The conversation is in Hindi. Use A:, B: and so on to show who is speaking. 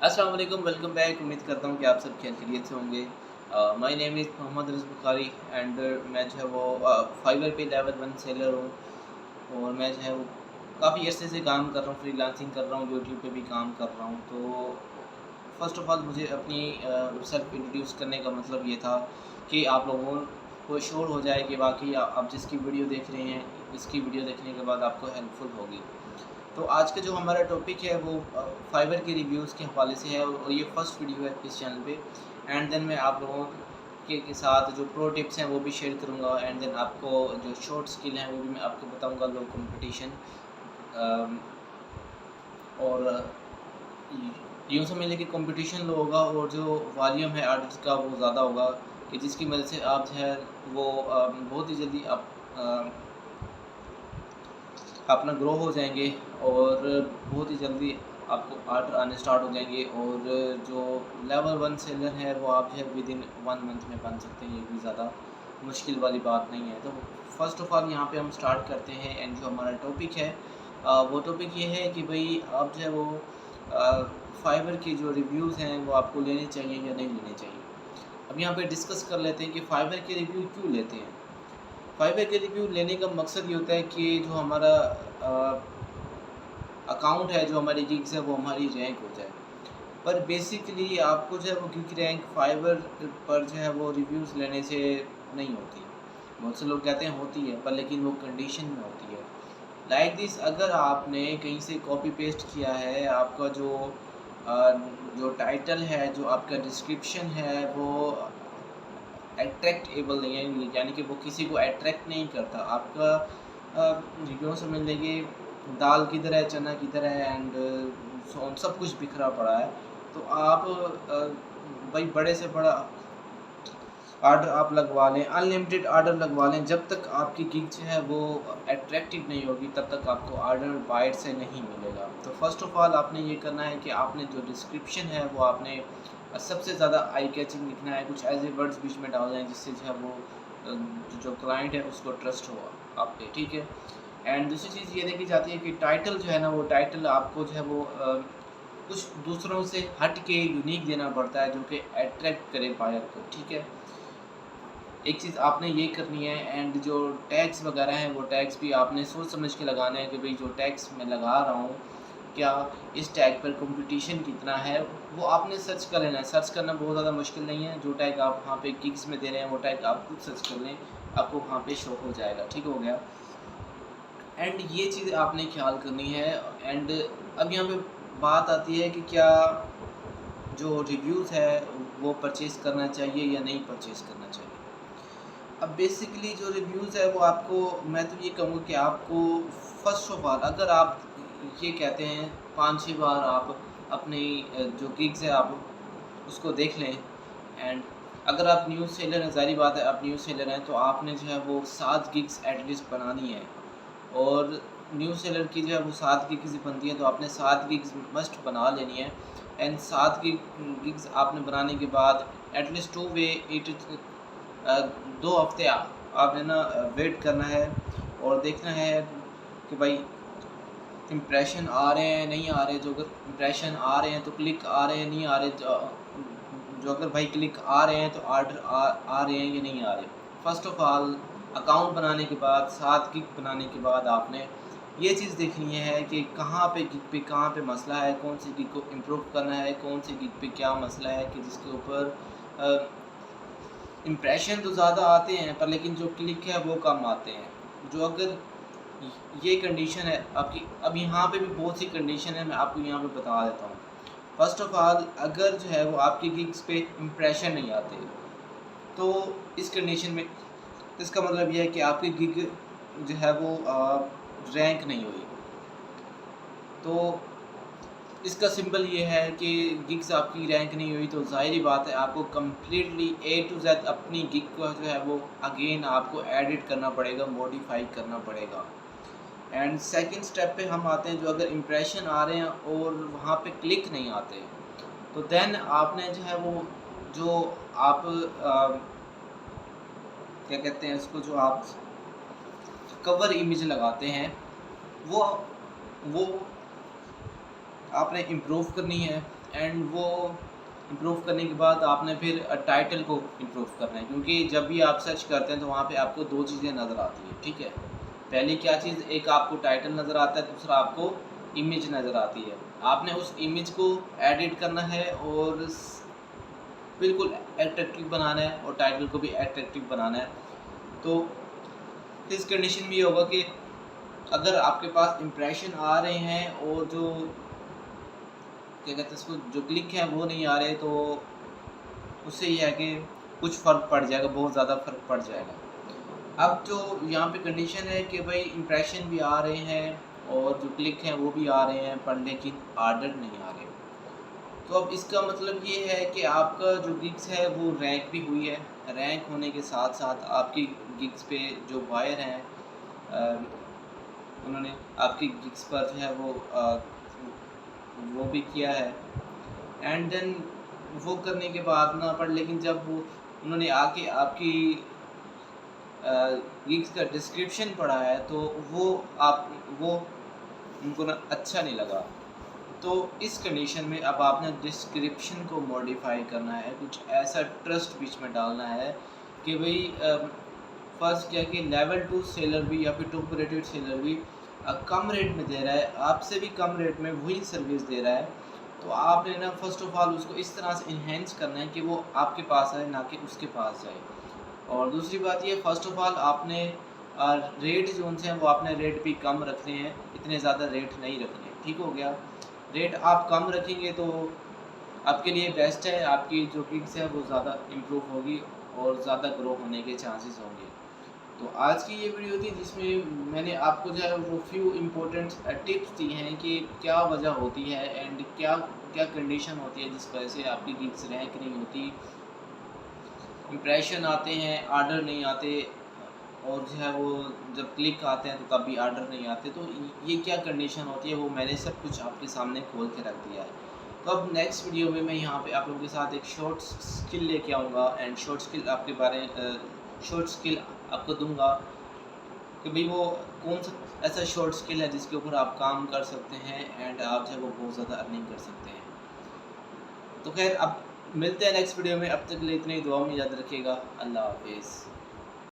A: अस्सलाम वालेकुम, वेलकम बैक। उम्मीद करता हूँ कि आप सब खैरियत से होंगे। My name is Mohammad Riz Bukhari and मैं जो है वो फाइवर पे लेवल 1 सेलर हूँ और मैं जो है वो काफ़ी अरसे से काम कर रहा हूँ, फ्रीलांसिंग कर रहा हूँ, यूट्यूब पे भी काम कर रहा हूँ। तो फ़र्स्ट ऑफ़ ऑल मुझे अपनी सेल्फ़ इंट्रोड्यूस करने का मतलब ये था कि आप लोगों को श्योर हो जाए कि वाक़ई आप जिसकी वीडियो देख रहे हैं, इसकी वीडियो देखने के बाद आपको हेल्पफुल होगी। तो आज का जो हमारा टॉपिक है वो फाइबर के रिव्यूज़ के हवाले से है और ये फर्स्ट वीडियो है इस चैनल पे। एंड देन मैं आप लोगों के साथ जो प्रो टिप्स हैं वो भी शेयर करूँगा एंड देन आपको जो शॉर्ट स्किल हैं वो भी मैं आपको बताऊँगा, लो कंपटीशन और यूँ समझ लें कि कंपटीशन लो होगा और जो वॉल्यूम है आर्टिस्ट का वो ज़्यादा होगा कि जिसकी वजह से आप जो है वो बहुत ही जल्दी आप अपना ग्रो हो जाएँगे और बहुत ही जल्दी आपको आर्डर आने स्टार्ट हो जाएँगे और जो लेवल 1 सेलर है वो आप जो है विदिन 1 मंथ में बन सकते हैं, ये भी ज़्यादा मुश्किल वाली बात नहीं है। तो फर्स्ट ऑफ़ ऑल यहाँ पे हम स्टार्ट करते हैं एंड जो हमारा टॉपिक है वो टॉपिक ये है कि भई आप जो है वो फाइवर के जो रिव्यूज़ हैं वो आपको लेने चाहिए या नहीं लेने चाहिए। अब यहाँ पे डिस्कस कर लेते हैं कि फाइवर के रिव्यू क्यों लेते हैं। फाइवर के रिव्यू लेने का मकसद ये होता है कि जो हमारा अकाउंट है, जो हमारी गिग्स है वो हमारी रैंक हो जाए। पर बेसिकली आपको जो है वो गिग रैंक फाइवर पर जो है वो रिव्यूज़ लेने से नहीं होती। बहुत से लोग कहते हैं होती है पर लेकिन वो कंडीशन में होती है। लाइक दिस, अगर आपने कहीं से कॉपी पेस्ट किया है, आपका अ, जो टाइटल है, जो आपका डिस्क्रिप्शन है वो अट्रैक्टेबल नहीं है, यानी कि वो किसी को अट्रैक्ट नहीं करता। आपका यूँ समझ लीजिए दाल किधर है, चना किधर है एंड सो ऑन, सब कुछ बिखरा पड़ा है। तो आप भाई बड़े से बड़ा ऑर्डर आप लगवा लें, अनलिमिटेड ऑर्डर लगवा लें, जब तक आपकी गिग जो है वो अट्रैक्टिव नहीं होगी तब तक आपको ऑर्डर बाइट से नहीं मिलेगा। तो फर्स्ट ऑफ़ ऑल आपने ये करना है कि आपने जो डिस्क्रिप्शन है वो आपने सबसे ज़्यादा आई कैचिंग लिखना है, कुछ ऐसे वर्ड्स बीच में डालना है जिससे जो है वो जो क्लाइंट है उसको ट्रस्ट हो आप पे, ठीक है। एंड दूसरी चीज़ ये देखी जाती है कि टाइटल जो है ना, वो टाइटल आपको जो है वो कुछ दूसरों से हट के यूनिक देना पड़ता है जो कि अट्रैक्ट करे बायर को, ठीक है। एक चीज़ आपने ये करनी है एंड जो टैग्स वगैरह हैं वो टैग्स भी आपने सोच समझ के लगाने हैं कि भाई जो टैग्स मैं लगा रहा हूँ, क्या इस टैग पर कंपटीशन कितना है, वो आपने सर्च कर लेना है। सर्च करना बहुत ज़्यादा मुश्किल नहीं है, जो टैग आप वहाँ पे गिग्स में दे रहे हैं वो टैग आप खुद सर्च कर लें, आपको वहाँ पे शो हो जाएगा, ठीक हो गया। एंड ये चीज़ आपने ख्याल करनी है। एंड अब यहाँ पे बात आती है कि क्या जो रिव्यूज़ है वो परचेज़ करना चाहिए या नहीं परचेज़ करना चाहिए। अब बेसिकली जो रिव्यूज़ है वो आपको, मैं तो ये कहूँगा कि आपको फ़र्स्ट ऑफ़ ऑल अगर आप ये कहते हैं 5-6 बार आप अपनी जो गिग्स है आप उसको देख लें एंड अगर आप न्यू सेलर हैं, ज़ाहिर बात है आप न्यू सेलर हैं तो आपने जो है वो 7 गिग्स एटलीस्ट बनानी है। और न्यू सेलर की जो है वो 7 गिग्स बनती है तो आपने 7 गिग्स मस्ट बना लेनी है। एंड 7 गिग्स आपने बनाने के बाद एटलीस्ट 2 वे इट 2 हफ़्ते आपने ना वेट करना है और देखना है कि भाई इम्प्रेशन आ रहे हैं, नहीं आ रहे। जो अगर इम्प्रेशन आ रहे हैं तो क्लिक आ रहे हैं, नहीं आ रहे जो अगर भाई क्लिक आ रहे हैं तो ऑर्डर आ रहे हैं या नहीं आ रहे। फ़र्स्ट ऑफ़ ऑल अकाउंट बनाने के बाद, 7 गिग बनाने के बाद आपने ये चीज़ देखनी है कि कहाँ पे गिग पे कहाँ पे मसला है, कौन सी गिग को इम्प्रूव करना है, कौन सी गिग पे क्या मसला है कि जिसके ऊपर इम्प्रेशन तो ज़्यादा आते हैं पर लेकिन जो क्लिक है वो कम आते हैं। जो अगर ये कंडीशन है आपकी, अब यहाँ पे भी बहुत सी कंडीशन है, मैं आपको यहाँ पे बता देता हूँ। फर्स्ट ऑफ़ ऑल अगर जो है वो आपकी गिग्स पे इम्प्रेशन नहीं आते, तो इस कंडीशन में इसका मतलब ये है कि आपकी गिग जो है वो रैंक नहीं हुई। तो इसका सिंबल ये है कि गिग्स आपकी रैंक नहीं हुई तो ज़ाहिर-सी बात है आपको कंप्लीटली ए टू ज़ेड अपनी गिग को जो है वो अगेन आपको एडिट करना पड़ेगा, मॉडिफ़ाई करना पड़ेगा। एंड सेकंड स्टेप पे हम आते हैं, जो अगर इम्प्रेशन आ रहे हैं और वहाँ पे क्लिक नहीं आते, तो देन आपने जो है वो जो आप क्या कहते हैं उसको, जो आप कवर इमेज लगाते हैं वो वो आपने इम्प्रूव करनी है, एंड वो इम्प्रूव करने के बाद आपने फिर टाइटल को इम्प्रूव करना है, क्योंकि जब भी आप सर्च करते हैं तो वहाँ पे आपको 2 चीज़ें नज़र आती हैं, ठीक है। पहली क्या चीज़, एक आपको टाइटल नज़र आता है, दूसरा आपको इमेज नज़र आती है। आपने उस इमेज को एडिट करना है और बिल्कुल अट्रैक्टिव बनाना है, और टाइटल को भी अट्रैक्टिव बनाना है। तो इस कंडीशन में ये होगा कि अगर आपके पास इम्प्रेशन आ रहे हैं और जो क्या कहते हैं इसको, जो क्लिक है वो नहीं आ रहे, तो उससे ये है कि कुछ फ़र्क पड़ जाएगा, बहुत ज़्यादा फ़र्क पड़ जाएगा। अब जो यहाँ पे कंडीशन है कि भाई इम्प्रेशन भी आ रहे हैं और जो क्लिक हैं वो भी आ रहे हैं पर लेकिन ऑर्डर नहीं आ रहे। तो अब इसका मतलब ये है कि आपका जो गिग्स है वो रैंक भी हुई है। रैंक होने के साथ-साथ आपकी गिग्स पे जो बायर हैं अ, उन्होंने आपकी गिग्स पर जो है वो भी किया है। एंड देन वो करने के बाद ना, पर लेकिन जब वो उन्होंने आके आपकी गिग्स का डिस्क्रिप्शन पढ़ा है तो वो आप वो उनको ना अच्छा नहीं लगा। तो इस कंडीशन में अब आपने डिस्क्रिप्शन को मॉडिफाई करना है, कुछ ऐसा ट्रस्ट बीच में डालना है कि भाई फर्स्ट क्या कि लेवल 2 सेलर भी या फिर टॉप रेटेड सेलर भी कम रेट में दे रहा है, आपसे भी कम रेट में वही सर्विस दे रहा है। तो आपने ना फर्स्ट ऑफ ऑल उसको इस तरह से इन्हेंस करना है कि वो आपके पास आए, ना कि उसके पास जाए। और दूसरी बात ये, फ़र्स्ट ऑफ़ ऑल आपने रेट जो उनसे हैं वो आपने रेट भी कम रखने हैं, इतने ज़्यादा रेट नहीं रखने, ठीक हो गया? रेट आप कम रखेंगे तो आपके लिए बेस्ट है, आपकी जो गिग्स है वो ज़्यादा इम्प्रूव होगी और ज़्यादा ग्रो होने के चांसेस होंगे। तो आज की ये वीडियो थी जिसमें मैंने आपको जो है वो फ्यू इम्पोर्टेंट टिप्स दी हैं कि क्या वजह होती है एंड क्या क्या कंडीशन होती है जिस वजह से आपकी गिग्स रैंक नहीं होती, इम्प्रेशन आते हैं, ऑर्डर नहीं आते, और जो है वो जब क्लिक आते हैं तो तब भी ऑर्डर नहीं आते। तो ये क्या कंडीशन होती है वो मैंने सब कुछ आपके सामने खोल के रख दिया है। तो अब नेक्स्ट वीडियो में मैं यहाँ पे आप लोगों के साथ एक शॉर्ट स्किल लेके आऊँगा, एंड शॉर्ट स्किल आपके बारे शॉर्ट स्किल आपको दूँगा कि भाई वो कौन सा ऐसा शॉर्ट स्किल है जिसके ऊपर आप काम कर सकते हैं एंड आप जो है वो बहुत ज़्यादा अर्निंग कर सकते हैं। तो खैर अब मिलते हैं नेक्स्ट वीडियो में, अब तक के लिए इतनी दुआ में याद रखिएगा। अल्लाह हाफ़िज़।